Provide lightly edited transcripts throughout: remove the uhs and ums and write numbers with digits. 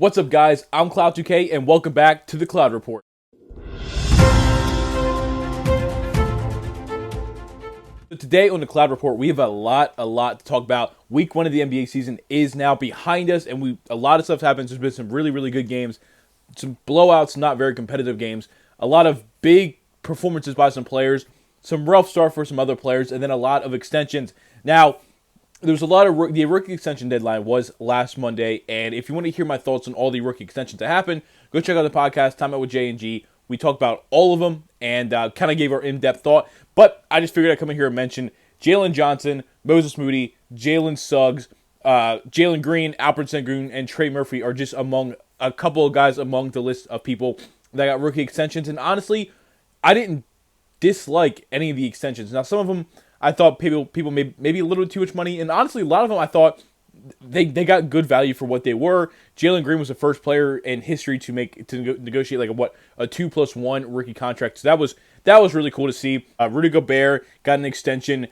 What's up, guys? I'm Cloud2K, and welcome back to the Cloud Report. So today on the Cloud Report, we have a lot to talk about. Week 1 of the NBA season is now behind us, and a lot of stuff happens. There's been some really good games, some blowouts, not very competitive games, a lot of big performances by some players, some rough start for some other players, and then a lot of extensions. Now, there was a lot of the rookie extension deadline was last Monday, and if you want to hear my thoughts on all the rookie extensions that happened, go check out the podcast, Time Out with J&G. We talked about all of them and kind of gave our in-depth thought, but I just figured I'd come in here and mention Jalen Johnson, Moses Moody, Jalen Suggs, Jalen Green, Alfred Sengun, and Trey Murphy are just among a couple of guys among the list of people that got rookie extensions, and honestly, I didn't dislike any of the extensions. Now, some of them I thought people maybe a little too much money, and honestly, a lot of them I thought they got good value for what they were. Jalen Green was the first player in history to negotiate like a 2+1 rookie contract. So that was really cool to see. Rudy Gobert got an extension.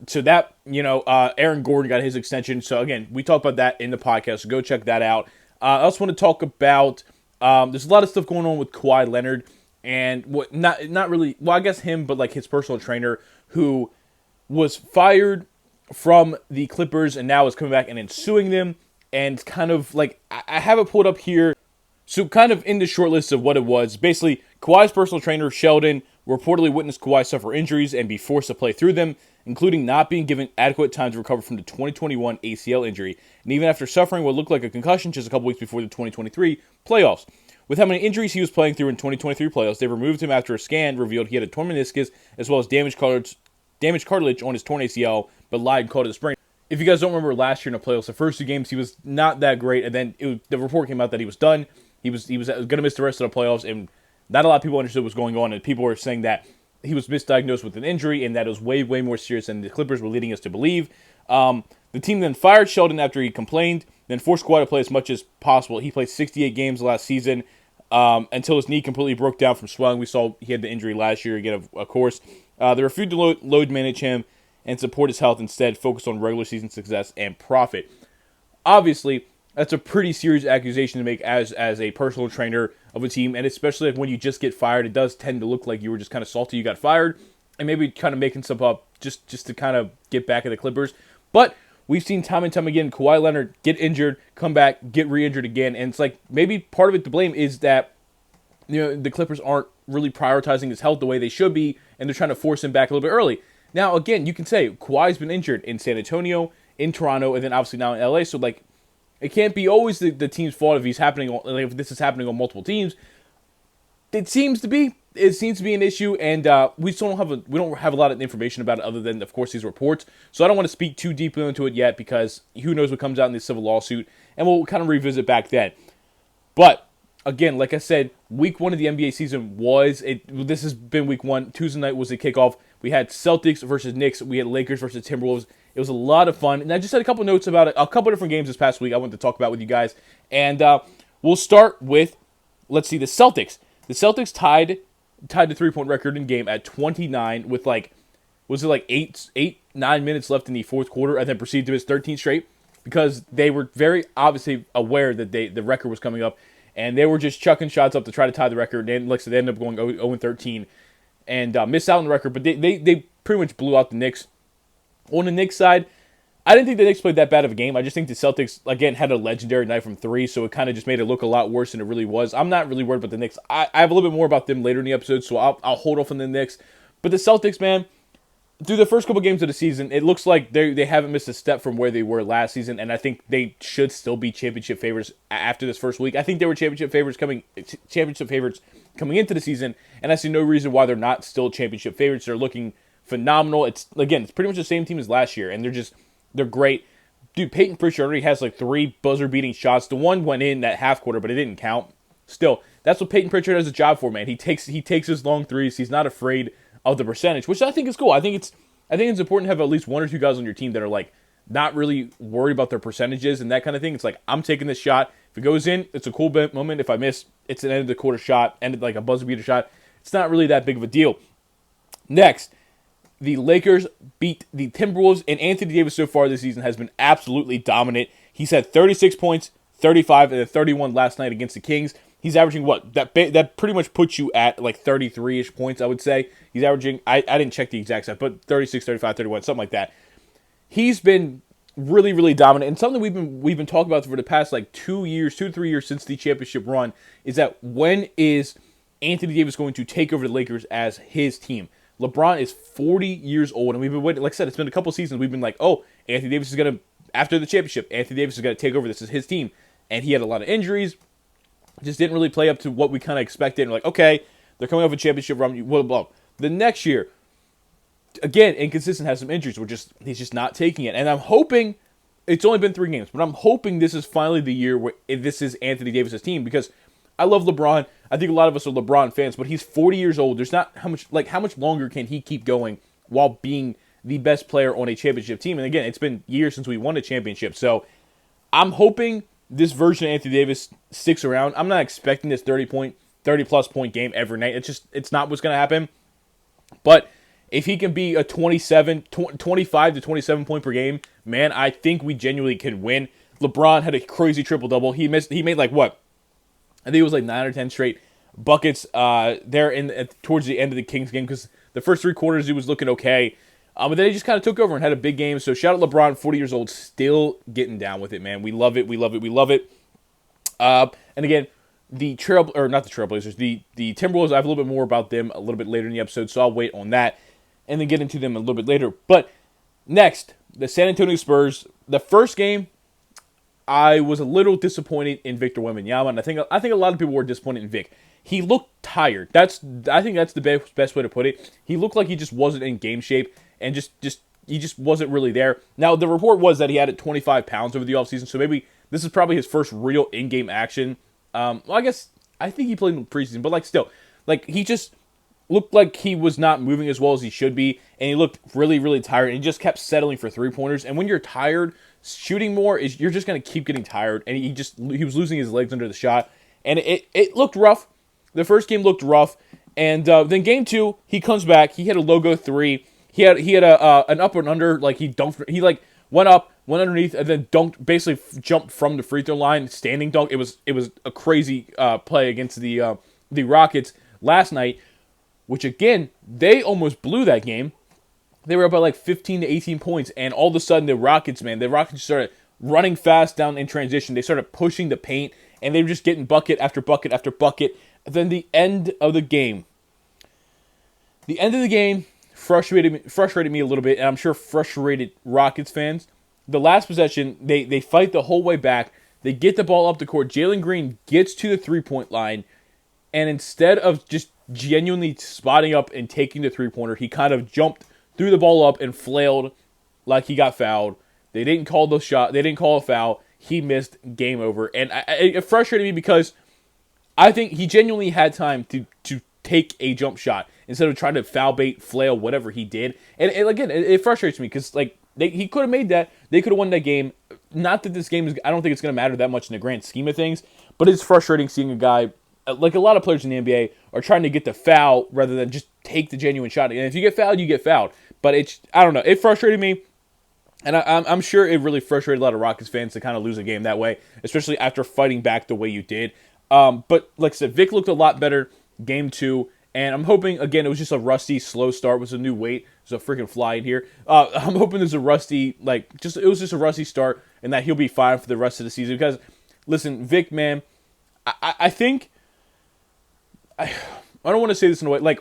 So that Aaron Gordon got his extension. So again, we talked about that in the podcast. So go check that out. I also want to talk about there's a lot of stuff going on with Kawhi Leonard and not really. Well, I guess him, but like his personal trainer who was fired from the Clippers and now is coming back and then suing them. And kind of like, I have it pulled up here. So kind of in the short list of what it was, basically Kawhi's personal trainer, Sheldon, reportedly witnessed Kawhi suffer injuries and be forced to play through them, including not being given adequate time to recover from the 2021 ACL injury. And even after suffering what looked like a concussion just a couple weeks before the 2023 playoffs. With how many injuries he was playing through in 2023 playoffs, they removed him after a scan revealed he had a torn meniscus as well as damaged cartilage on his torn ACL, but lied and called it a sprain. If you guys don't remember last year in the playoffs, the first 2 games he was not that great, and then the report came out that he was done. He was going to miss the rest of the playoffs, and not a lot of people understood what was going on, and people were saying that he was misdiagnosed with an injury and that it was way more serious than the Clippers were leading us to believe. The team then fired Sheldon after he complained, then forced Kawhi to play as much as possible. He played 68 games last season until his knee completely broke down from swelling. We saw he had the injury last year again, of course. They refused to load manage him and support his health, instead focused on regular season success and profit. Obviously, that's a pretty serious accusation to make as a personal trainer of a team, and especially when you just get fired, it does tend to look like you were just kind of salty you got fired, and maybe kind of making stuff up just to kind of get back at the Clippers. But we've seen time and time again, Kawhi Leonard get injured, come back, get re-injured again, and it's like maybe part of it to blame is that the Clippers aren't really prioritizing his health the way they should be, and they're trying to force him back a little bit early. Now, again, you can say Kawhi's been injured in San Antonio, in Toronto, and then obviously now in LA. So, like, it can't be always the team's fault if if this is happening on multiple teams. It seems to be an issue, and we don't have a lot of information about it other than, of course, these reports. So I don't want to speak too deeply into it yet because who knows what comes out in this civil lawsuit, and we'll kind of revisit back then. But again, like I said, week 1 of the NBA season this has been week 1. Tuesday night was the kickoff. We had Celtics versus Knicks. We had Lakers versus Timberwolves. It was a lot of fun. And I just had a couple notes about it, a couple different games this past week I wanted to talk about with you guys. And we'll start with, let's see, the Celtics. The Celtics tied the three-point record in game at 29 with 9 minutes left in the fourth quarter, and then proceeded to miss 13 straight because they were very obviously aware that the record was coming up. And they were just chucking shots up to try to tie the record. And like I said, they ended up going 0-13 and missed out on the record. But they pretty much blew out the Knicks. On the Knicks side, I didn't think the Knicks played that bad of a game. I just think the Celtics, again, had a legendary night from 3. So it kind of just made it look a lot worse than it really was. I'm not really worried about the Knicks. I have a little bit more about them later in the episode, so I'll hold off on the Knicks. But the Celtics, man, through the first couple games of the season, it looks like they haven't missed a step from where they were last season, and I think they should still be championship favorites after this first week. I think they were championship favorites coming into the season, and I see no reason why they're not still championship favorites. They're looking phenomenal. It's pretty much the same team as last year, and they're great. Dude, Peyton Pritchard already has 3 buzzer-beating shots. The one went in that half quarter, but it didn't count. Still, that's what Peyton Pritchard has a job for, man. He takes his long threes. He's not afraid of the percentage, which I think is cool. I think it's important to have at least 1 or 2 guys on your team that are not really worried about their percentages and that kind of thing. It's I'm taking this shot. If it goes in, it's a cool moment. If I miss, it's an end of the quarter shot, ended like a buzzer beater shot. It's not really that big of a deal. Next, the Lakers beat the Timberwolves, and Anthony Davis so far this season has been absolutely dominant. He's had 36 points, 35 and 31 last night against the Kings. He's averaging what? That pretty much puts you at like 33-ish points, I would say. He's averaging, I didn't check the exact stat, but 36, 35, 31, something like that. He's been really, really dominant. And something we've been talking about for the past like 2 to 3 years since the championship run is that when is Anthony Davis going to take over the Lakers as his team? LeBron is 40 years old, and we've been waiting. Like I said, it's been a couple seasons. We've been like, oh, Anthony Davis is going to, after the championship, Anthony Davis is going to take over. This is his team. And he had a lot of injuries. Just didn't really play up to what we kind of expected. And like, okay, they're coming off a championship run. Blah, blah, blah. The next year, again, inconsistent, has some injuries. He's just not taking it. And I'm hoping, it's only been 3 games, but I'm hoping this is finally the year where this is Anthony Davis' team, because I love LeBron. I think a lot of us are LeBron fans, but he's 40 years old. There's not how much longer can he keep going while being the best player on a championship team? And again, it's been years since we won a championship. So I'm hoping this version of Anthony Davis sticks around. I'm not expecting this 30-plus point game every night. It's not what's going to happen. But if he can be a 25 to 27 point per game, man, I think we genuinely can win. LeBron had a crazy triple-double. He made like what? I think it was like 9 or 10 straight buckets there towards the end of the Kings game, because the first 3 quarters he was looking okay. But then he just kind of took over and had a big game. So shout out LeBron, 40 years old, still getting down with it, man. We love it. We love it. We love it. And again, the Timberwolves, I have a little bit more about them a little bit later in the episode, so I'll wait on that and then get into them a little bit later. But next, the San Antonio Spurs. The first game, I was a little disappointed in Victor Wembanyama, and I think a lot of people were disappointed in Vic. He looked tired. I think that's the best way to put it. He looked like he just wasn't in game shape, and he just wasn't really there. Now, the report was that he had 25 pounds over the offseason, so maybe this is probably his first real in-game action. Well, I think he played in the preseason, but like still, like he just looked like he was not moving as well as he should be, and he looked really, really tired, and he just kept settling for 3-pointers. And when you're tired, shooting more you're just going to keep getting tired, and he was losing his legs under the shot, and it looked rough. The first game looked rough, and then game 2, he comes back. He hit a logo 3. He had an up and under, like he dunked. He like went underneath, and then dunked, basically jumped from the free throw line, standing dunk. It was a crazy play against the Rockets last night, which again, they almost blew that game. They were up by like 15 to 18 points, and all of a sudden the Rockets started running fast down in transition. They started pushing the paint, and they were just getting bucket after bucket after bucket. And then the end of the game frustrated me a little bit, and I'm sure frustrated Rockets fans. The last possession, they fight the whole way back. They get the ball up the court. Jalen Green gets to the 3-point line, and instead of just genuinely spotting up and taking the 3-pointer, he kind of jumped, threw the ball up, and flailed like he got fouled. They didn't call the shot. They didn't call a foul. He missed. Game over. And it frustrated me because I think he genuinely had time to take a jump shot instead of trying to foul bait, flail, whatever he did. And again, it frustrates me because like he could have made that. They could have won that game. Not that this game is. I don't think it's going to matter that much in the grand scheme of things. But it's frustrating seeing a guy like a lot of players in the NBA are trying to get the foul rather than just take the genuine shot. And if you get fouled, you get fouled. But I don't know. It frustrated me. And I'm sure it really frustrated a lot of Rockets fans to kind of lose a game that way, especially after fighting back the way you did. But like I said, Vic looked a lot better game 2, and I'm hoping, again, it was just a rusty, slow start. It was a new weight. There's a freaking fly in here. I'm hoping there's a rusty, it was just a rusty start, and that he'll be fine for the rest of the season. Because, listen, Vic, man, I think, I don't want to say this in a way,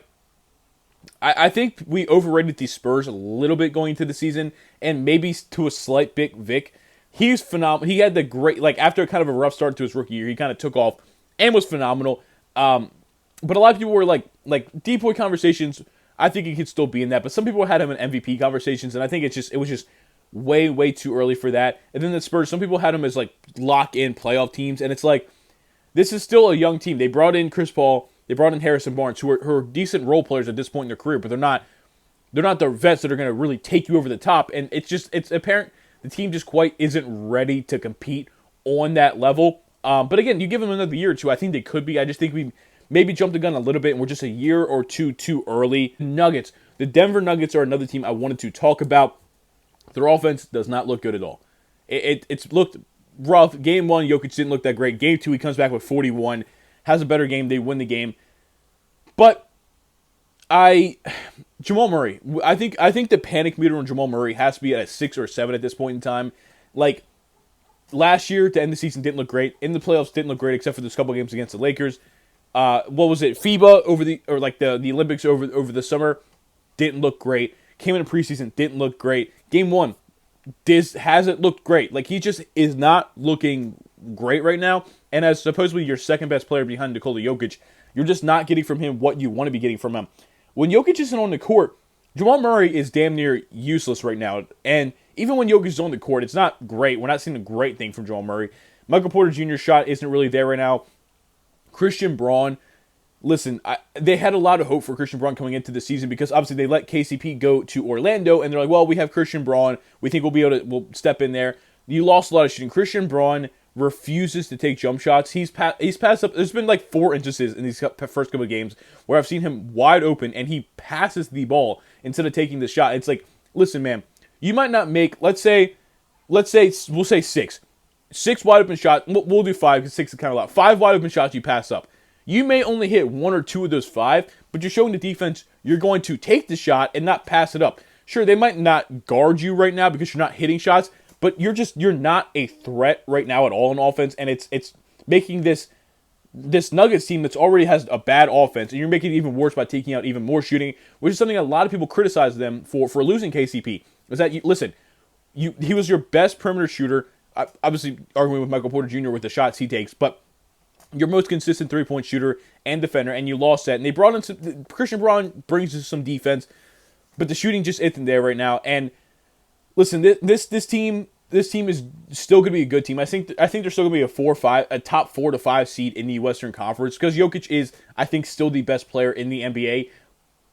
I think we overrated the Spurs a little bit going into the season, and maybe to a slight bit Vic. He's phenomenal. He had the great, after kind of a rough start to his rookie year, he kind of took off and was phenomenal. But a lot of people were like D-boy conversations. I think he could still be in that, but some people had him in MVP conversations, and I think it was just way, way too early for that. And then the Spurs, some people had him as lock-in playoff teams, and it's this is still a young team. They brought in Chris Paul. They brought in Harrison Barnes, who are decent role players at this point in their career, but they're not the vets that are going to really take you over the top. And it's apparent the team just quite isn't ready to compete on that level. But again, you give them another year or two, I think they could be. I just think we maybe jumped the gun a little bit, and we're just a year or two too early. Nuggets. The Denver Nuggets are another team I wanted to talk about. Their offense does not look good at all. It's looked rough. Game 1, Jokic didn't look that great. Game 2, he comes back with 41, has a better game. They win the game. But Jamal Murray, I think the panic meter on Jamal Murray has to be at a 6 or 7 at this point in time. Like, last year, to end the season, didn't look great. In the playoffs, didn't look great, except for those couple games against the Lakers. What was it? FIBA the Olympics over the summer, didn't look great. Came in the preseason, didn't look great. Game 1, hasn't looked great. Like, he just is not looking great right now. And as supposedly your second best player behind Nikola Jokic, you're just not getting from him what you want to be getting from him. When Jokic isn't on the court, Jamal Murray is damn near useless right now. And even when Jokic is on the court, it's not great. We're not seeing a great thing from Jamal Murray. Michael Porter Jr.'s shot isn't really there right now. Christian Braun, listen, they had a lot of hope for Christian Braun coming into the season because obviously they let KCP go to Orlando, and they're like, well, we have Christian Braun. We think we'll step in there. You lost a lot of shooting. Christian Braun refuses to take jump shots. He's passed up. There's been like 4 instances in these first couple of games where I've seen him wide open and he passes the ball instead of taking the shot. It's like, listen, man, you might not make, let's say we'll say 6 wide open shots. We'll do 5 because 6 is kind of a lot. 5 wide open shots you pass up. You may only hit 1 or 2 of those 5, but you're showing the defense you're going to take the shot and not pass it up. Sure, they might not guard you right now because you're not hitting shots, but you're not a threat right now at all on offense, and it's making this Nuggets team that's already has a bad offense, and you're making it even worse by taking out even more shooting, which is something a lot of people criticize them for losing KCP. Is that he was your best perimeter shooter, obviously arguing with Michael Porter Jr. with the shots he takes, but your most consistent 3-point shooter and defender, and you lost that. And they brought in Christian Braun brings us some defense, but the shooting just isn't there right now. And listen, this team is still going to be a good team. I think they're still going to be a top 4 to 5 seed in the Western Conference because Jokic is, I think, still the best player in the NBA,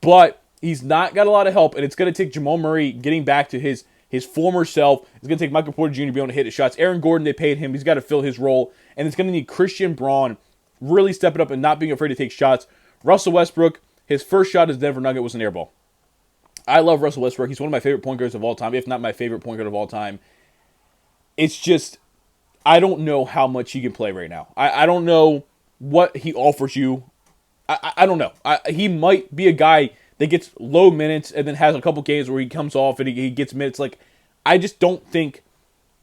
but he's not got a lot of help, and it's going to take Jamal Murray getting back to his former self. It's going to take Michael Porter Jr. to be able to hit his shots. Aaron Gordon, they paid him. He's got to fill his role, and it's going to need Christian Braun really stepping up and not being afraid to take shots. Russell Westbrook, his first shot as Denver Nugget was an air ball. I love Russell Westbrook. He's one of my favorite point guards of all time, if not my favorite point guard of all time. It's just, I don't know how much he can play right now. I don't know what he offers you. I don't know. He might be a guy that gets low minutes and then has a couple games where he comes off and he gets minutes. Like, I just don't think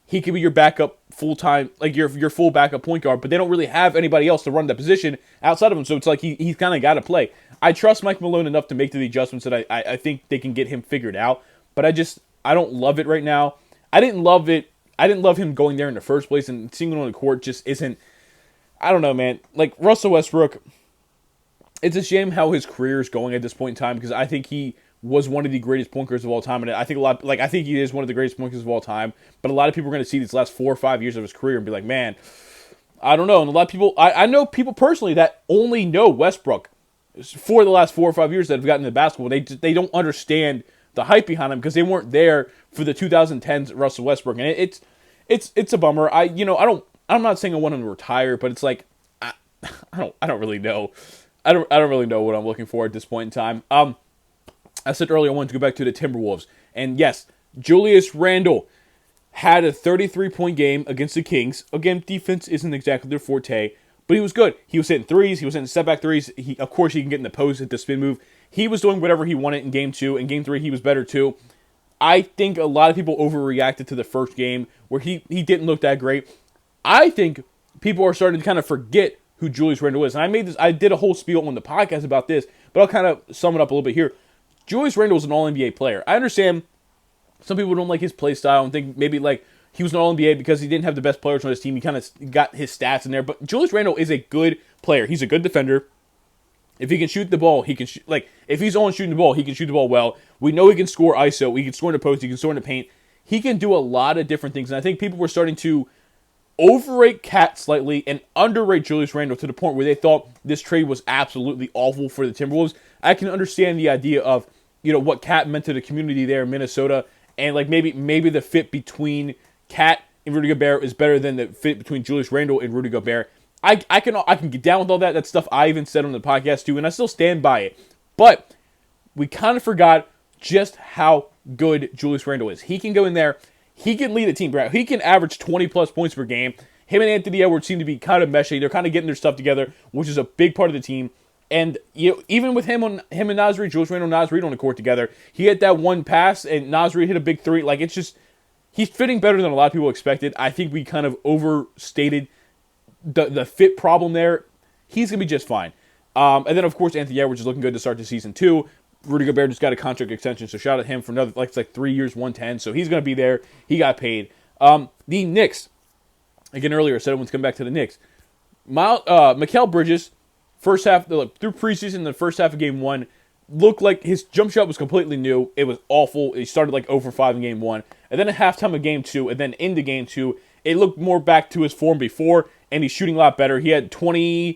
he could be your backup full-time, like your full backup point guard, but they don't really have anybody else to run that position outside of him, so it's like he's kind of got to play. I trust Mike Malone enough to make the adjustments that I think they can get him figured out, but I don't love it right now. I didn't love him going there in the first place, and seeing him on the court just isn't, I don't know, man. Like, Russell Westbrook, it's a shame how his career is going at this point in time, because I think he was one of the greatest point guards of all time, and I think he is one of the greatest point guards of all time, but a lot of people are going to see these last 4 or 5 years of his career and be like, man, I don't know. And a lot of people, I know people personally that only know Westbrook for the last 4 or 5 years that have gotten into basketball. They don't understand the hype behind him because they weren't there for the 2010s Russell Westbrook, and it's a bummer. I'm not saying I want him to retire, but it's like I don't really know. I don't really know what I'm looking for at this point in time. I said earlier I wanted to go back to the Timberwolves, and yes, Julius Randle had a 33-point game against the Kings. Again, defense isn't exactly their forte, but he was good. He was hitting threes. He was hitting step-back threes. Of course, he can get in the post, hit the spin move. He was doing whatever he wanted in Game 2. In Game 3, he was better too. I think a lot of people overreacted to the first game where he didn't look that great. I think people are starting to kind of forget who Julius Randle is. And I did a whole spiel on the podcast about this, but I'll kind of sum it up a little bit here. Julius Randle is an All-NBA player. I understand some people don't like his play style and think maybe like he was an All-NBA because he didn't have the best players on his team. He kind of got his stats in there. But Julius Randle is a good player. He's a good defender. If he can shoot the ball, he can shoot. Like, if he's on shooting the ball, he can shoot the ball well. We know he can score ISO. He can score in the post. He can score in the paint. He can do a lot of different things. And I think people were starting to overrate Cat slightly and underrate Julius Randle to the point where they thought this trade was absolutely awful for the Timberwolves. I can understand the idea of, what Cat meant to the community there in Minnesota, and like maybe the fit between Cat and Rudy Gobert is better than the fit between Julius Randle and Rudy Gobert. I can get down with all that. That's stuff I even said on the podcast too, and I still stand by it. But we kind of forgot just how good Julius Randle is. He can go in there. he can lead a team. He can average 20-plus points per game. Him and Anthony Edwards seem to be kind of meshing. They're kind of getting their stuff together, which is a big part of the team. And even with him and Naz Reid, Julius Randle and Naz Reid on the court together, he hit that one pass, and Naz Reid hit a big three. Like, it's just, he's fitting better than a lot of people expected. I think we kind of overstated the fit problem there. He's going to be just fine. And then, of course, Anthony Edwards is looking good to start the season, too. Rudy Gobert just got a contract extension, so shout out to him for another, like 3 years, 110. So he's going to be there. He got paid. The Knicks, again earlier, I said everyone's coming back to the Knicks. Mikal Bridges, first half, through preseason, the first half of game 1, looked like his jump shot was completely new. It was awful. He started 0 for 5 in game 1. And then at halftime of game 2, and then into game 2, it looked more back to his form before, and he's shooting a lot better. He had 25.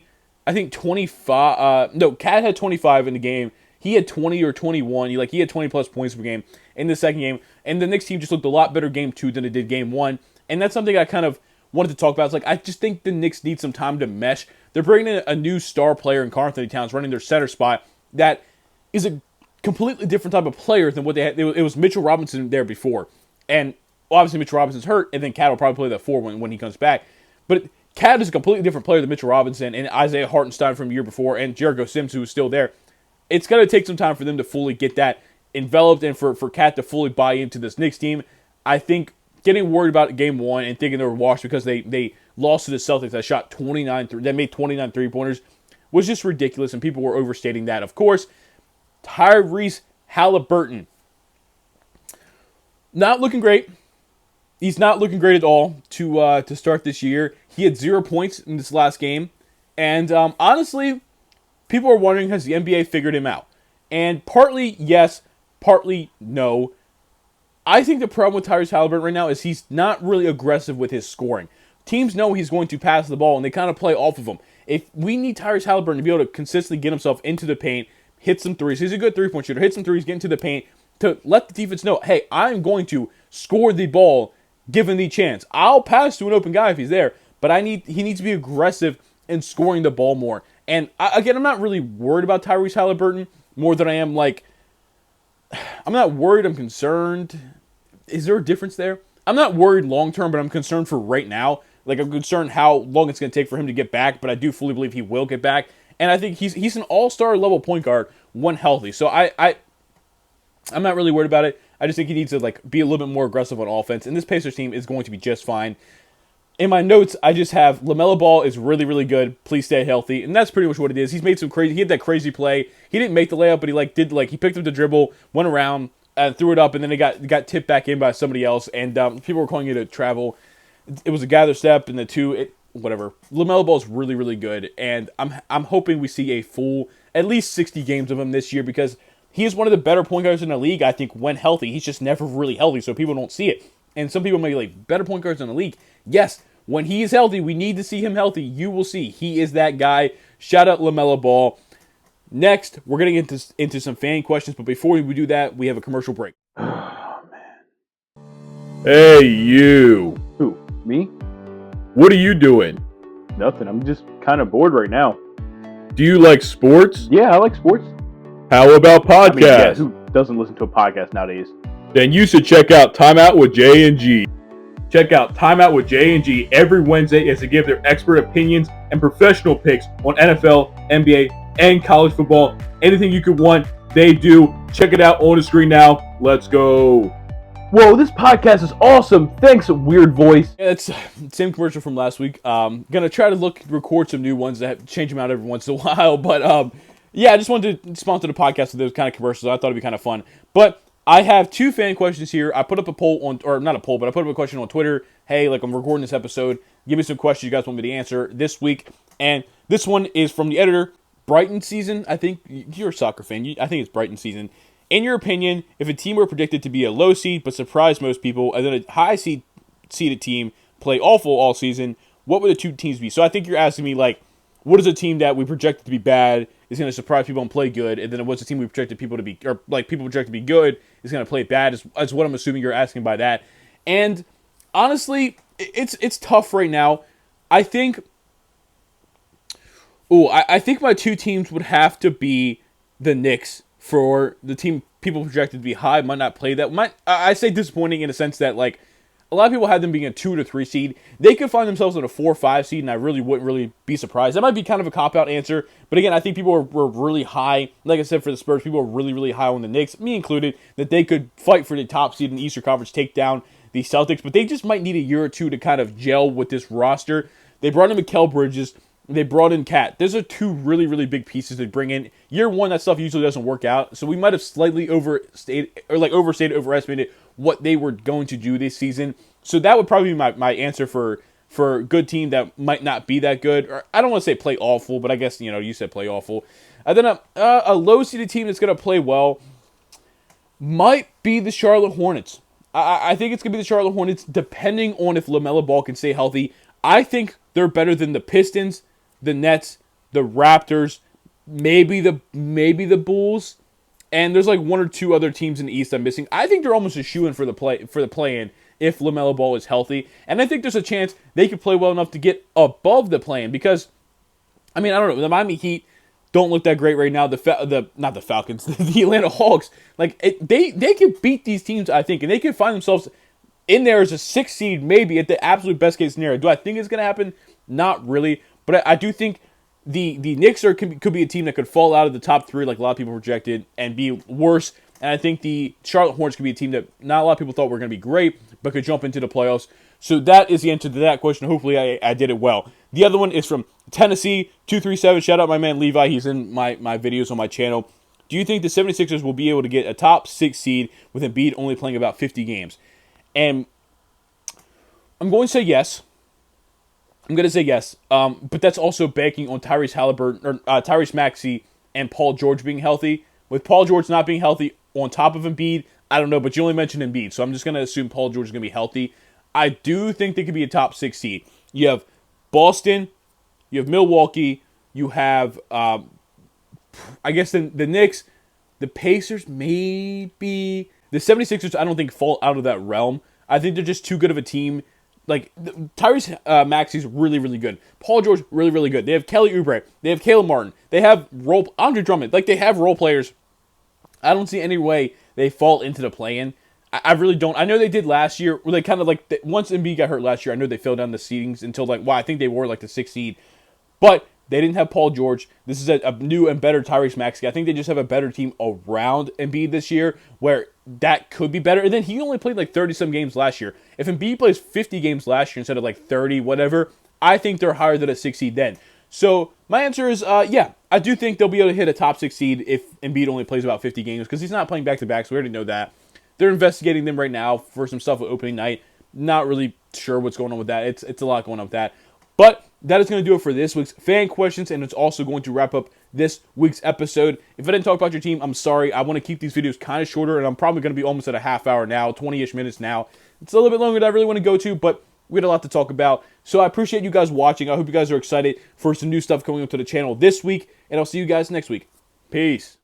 Cat had 25 in the game. He had 20 or 21. He had 20-plus points per game in the second game. And the Knicks team just looked a lot better game 2 than it did game 1. And that's something I kind of wanted to talk about. It's I just think the Knicks need some time to mesh. They're bringing in a new star player in Karl Anthony Towns, running their center spot. That is a completely different type of player than what they had. It was Mitchell Robinson there before. And obviously Mitchell Robinson's hurt, and then Cat will probably play that 4 when he comes back. But Cat is a completely different player than Mitchell Robinson and Isaiah Hartenstein from the year before, and Jericho Sims, who is still there. It's going to take some time for them to fully get that enveloped and for Cat to fully buy into this Knicks team. I think getting worried about game 1 and thinking they were washed because they lost to the Celtics that shot 29, that made 29 3-pointers was just ridiculous, and people were overstating that. Of course, Tyrese Halliburton, not looking great. He's not looking great at all to start this year. He had 0 points in this last game, and honestly, people are wondering, has the NBA figured him out? And partly yes, partly no. I think the problem with Tyrese Halliburton right now is he's not really aggressive with his scoring. Teams know he's going to pass the ball, and they kind of play off of him. If we need Tyrese Halliburton to be able to consistently get himself into the paint, hit some threes. He's a good three-point shooter. Hit some threes, get into the paint, to let the defense know, hey, I'm going to score the ball given the chance. I'll pass to an open guy if he's there, but he needs to be aggressive in scoring the ball more. And again, I'm not really worried about Tyrese Halliburton more than I am I'm not worried, I'm concerned. Is there a difference there? I'm not worried long-term, but I'm concerned for right now. I'm concerned how long it's going to take for him to get back, but I do fully believe he will get back. And I think he's an all-star level point guard when healthy. So I'm not really worried about it. I just think he needs to be a little bit more aggressive on offense. And this Pacers team is going to be just fine. In my notes, I just have LaMelo Ball is really, really good. Please stay healthy. And that's pretty much what it is. He's made some crazy. He had that crazy play. He didn't make the layup, but he picked up the dribble, went around, and threw it up, and then it got tipped back in by somebody else. And people were calling it a travel. It was a gather step, and the two, whatever. LaMelo Ball is really, really good, and I'm hoping we see a full at least 60 games of him this year because he is one of the better point guards in the league. I think when healthy, he's just never really healthy, so people don't see it. And some people may be better point guards in the league. Yes. When he is healthy, we need to see him healthy. You will see. He is that guy. Shout out LaMelo Ball. Next, we're going to get into some fan questions, but before we do that, we have a commercial break. Oh, man. Hey, you. Who, me? What are you doing? Nothing. I'm just kind of bored right now. Do you like sports? Yeah, I like sports. How about podcasts? Yeah, who doesn't listen to a podcast nowadays? Then you should check out Timeout with J&G. Check out Timeout with J&G every Wednesday as they give their expert opinions and professional picks on NFL, NBA, and college football. Anything you could want, they do. Check it out on the screen now. Let's go. Whoa, this podcast is awesome. Thanks, weird voice. Yeah, it's the same commercial from last week. Gonna try to record some new ones that change them out every once in a while. But yeah, I just wanted to sponsor the podcast with those kind of commercials. I thought it'd be kind of fun. But I have 2 fan questions here. I put up a poll or not a poll, but I put up a question on Twitter. Hey, I'm recording this episode. Give me some questions you guys want me to answer this week. And this one is from the editor, Brighton Season. I think you're a soccer fan. I think it's Brighton Season. In your opinion, if a team were predicted to be a low seed but surprise most people, and then a high seeded team play awful all season, what would the 2 teams be? So I think you're asking me, what is a team that we projected to be bad is going to surprise people and play good, and then what's a team we projected people to be, or people projected to be good is going to play bad, is what I'm assuming you're asking by that. And honestly, it's tough right now. I think my 2 teams would have to be the Knicks for the team people projected to be high might not play that. I say disappointing in the sense that a lot of people had them being a 2 to 3 seed. They could find themselves in a 4 or 5 seed, and I really wouldn't really be surprised. That might be kind of a cop-out answer, but again, I think people were really high. Like I said, for the Spurs, people were really, really high on the Knicks, me included, that they could fight for the top seed in the Eastern Conference, take down the Celtics, but they just might need a year or two to kind of gel with this roster. They brought in Mikal Bridges. They brought in Cat. Those are two really, really big pieces to bring in. Year one, that stuff usually doesn't work out, so we might have slightly overstated, overestimated what they were going to do this season. So that would probably be my answer for a good team that might not be that good. Or I don't want to say play awful, but I guess, you said play awful. And then a low-seeded team that's going to play well might be the Charlotte Hornets. I think it's going to be the Charlotte Hornets, depending on if LaMelo Ball can stay healthy. I think they're better than the Pistons, the Nets, the Raptors, maybe the Bulls, and there's like one or two other teams in the East I'm missing. I think they're almost a shoo-in for the play-in if LaMelo Ball is healthy, and I think there's a chance they could play well enough to get above the play-in because, I don't know, the Miami Heat don't look that great right now. Not the Falcons, the Atlanta Hawks, they could beat these teams, I think, and they could find themselves in there as a 6 seed, maybe at the absolute best case scenario. Do I think it's going to happen? Not really. But I do think the Knicks could be a team that could fall out of the top 3 like a lot of people projected and be worse. And I think the Charlotte Hornets could be a team that not a lot of people thought were going to be great, but could jump into the playoffs. So that is the answer to that question. Hopefully I did it well. The other one is from Tennessee 237. Shout out my man Levi. He's in my videos on my channel. Do you think the 76ers will be able to get a top 6 seed with Embiid only playing about 50 games? And I'm going to say yes. But that's also banking on Tyrese Maxey and Paul George being healthy. With Paul George not being healthy on top of Embiid, I don't know, but you only mentioned Embiid, so I'm just going to assume Paul George is going to be healthy. I do think they could be a top 6 seed. You have Boston, you have Milwaukee, you have, I guess, the Knicks, the Pacers, maybe. The 76ers, I don't think fall out of that realm. I think they're just too good of a team. Like, Tyrese Maxey's really, really good. Paul George, really, really good. They have Kelly Oubre. They have Caleb Martin. They have Andre Drummond. They have role players. I don't see any way they fall into the play-in. I really don't. I know they did last year. They kind of once Embiid got hurt last year, I know they fell down the seedings until I think they were the 6th seed. But they didn't have Paul George. This is a new and better Tyrese Maxey. I think they just have a better team around Embiid this year where that could be better. And then he only played 30-some games last year. If Embiid plays 50 games last year instead of 30, whatever, I think they're higher than a 6 seed then. So my answer is, yeah, I do think they'll be able to hit a top 6 seed if Embiid only plays about 50 games because he's not playing back-to-back, so we already know that. They're investigating them right now for some stuff at opening night. Not really sure what's going on with that. It's a lot going on with that. But that is going to do it for this week's fan questions, and it's also going to wrap up this week's episode. If I didn't talk about your team, I'm sorry. I want to keep these videos kind of shorter, and I'm probably going to be almost at a half hour now, 20-ish minutes now. It's a little bit longer than I really want to go to, but we had a lot to talk about. So I appreciate you guys watching. I hope you guys are excited for some new stuff coming up to the channel this week, and I'll see you guys next week. Peace.